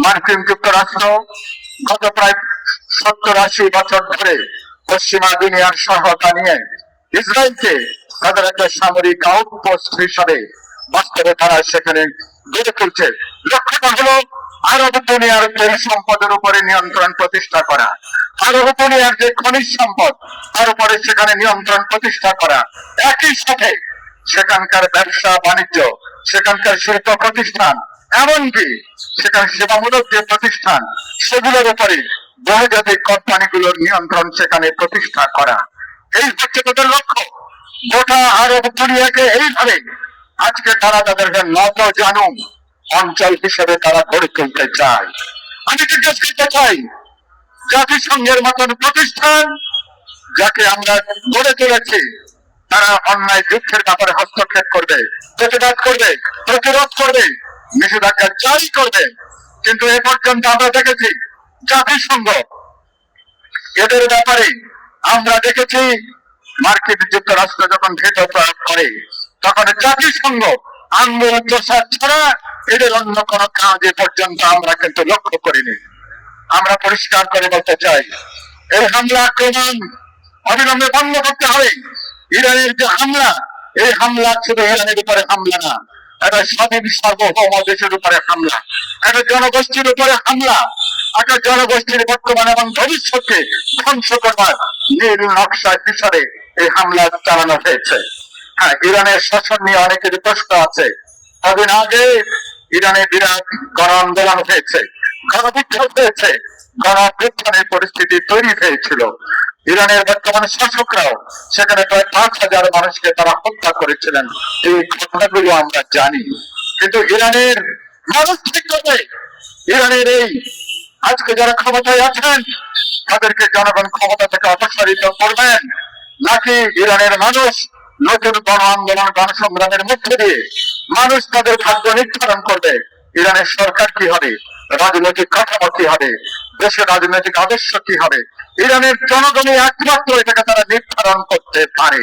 মার্কিন যুক্তরাষ্ট্র গত প্রায় 70-80 বছর ধরে পশ্চিমা দুনিয়ার সহায়তা নিয়ে ইসরায়েলকে তাদের একটা সামরিক আউটপোস্ট হিসাবে বাস্তবে তারা সেখানে গড়ে তুলছে। লক্ষ্যটা হলো আরব দুনিয়ার তেল সম্পদের উপরে নিয়ন্ত্রণ প্রতিষ্ঠা করা, আরব দুনিয়ার যে খনিজ সম্পদ তার উপরে সেখানে নিয়ন্ত্রণ প্রতিষ্ঠা করা, একই সাথে সেখানকার ব্যবসা বাণিজ্য, সেখানকার শিল্প প্রতিষ্ঠান, এমনকি সেখানে সেবামূলক যে প্রতিষ্ঠান সেগুলোর উপরে বহুজাতিক কোম্পানিগুলোর নিয়ন্ত্রণ সেখানে প্রতিষ্ঠা করা। এই হচ্ছে তাদের লক্ষ্য। গোটা আরব দুনিয়াকে এইভাবে আজকে তারা তাদের নত জানু অঞ্চল হিসেবে তারা গড়ে তুলতে চায়। আমি জিজ্ঞেস করতে চাই, জাতিসংঘের মতন প্রতিষ্ঠান যাকে আমরা গড়ে তুলেছি, তারা অন্যায় যুদ্ধের ব্যাপারে হস্তক্ষেপ করবে, প্রতিবাদ করবে, প্রতিরোধ করবে, নিষেধাজ্ঞা জারি করবে, কিন্তু এ পর্যন্ত আমরা দেখেছি জাতিসংঘ এদের ব্যাপারে আমরা দেখেছি মার্কিন যুক্তরাষ্ট্র যখন ভেটো প্রয়োগ করে তখন জাতিসংঘ আন্দোলন প্রসার ছাড়া এদের অন্য কোনো কাজ এ পর্যন্ত আমরা কিন্তু লক্ষ্য করিনি। আমরা পরিষ্কার করে বলতে চাই, এই হামলা আক্রমণ অবিলম্বে বন্ধ করতে হবে। ইরানের যে হামলা, এই হামলা শুধু ইরানের উপরে হামলা না, এটা স্বাধীন সার্বভৌম দেশের উপরে হামলা, একটা জনগোষ্ঠীর উপরে হামলা, একটা জনগোষ্ঠীর বর্তমান এবং ভবিষ্যৎকে ধ্বংস করবার নীল নকশা হিসাবে এই হামলা চালানো হয়েছে। হ্যাঁ, ইরানের শাসন নিয়ে অনেকের প্রশ্ন আছে। কদিন আগে ইরানে বিরাট গণ আন্দোলন হয়েছে, গণবিক্ষোভ হয়েছে, গণঅভ্যুত্থানের পরিস্থিতি তৈরি হয়েছিল। ইরানের বর্তমান শাসকরাও সেখানে প্রায় 5,000 মানুষকে তারা হত্যা করেছিলেন। এই ঘটনাগুলো আমরা জানি, কিন্তু ইরানের মানুষ ঠিক করবে ইরানের এই আজকে যারা ক্ষমতায় আছেন তাদেরকে জনগণ ক্ষমতা থেকে অপসারিত করবেন, নাকি ইরানের মানুষ নতুন গণ আন্দোলন গণসংগ্রামের মধ্যে দিয়ে মানুষ তাদের ভাগ্য নির্ধারণ করবে। ইরানের সরকার কি হবে, রাজনৈতিক কাঠামো কি হবে, দেশের রাজনৈতিক আদর্শ কি হবে, ইরানের জনগণই একমাত্র এটাকে তারা নির্ধারণ করতে পারে।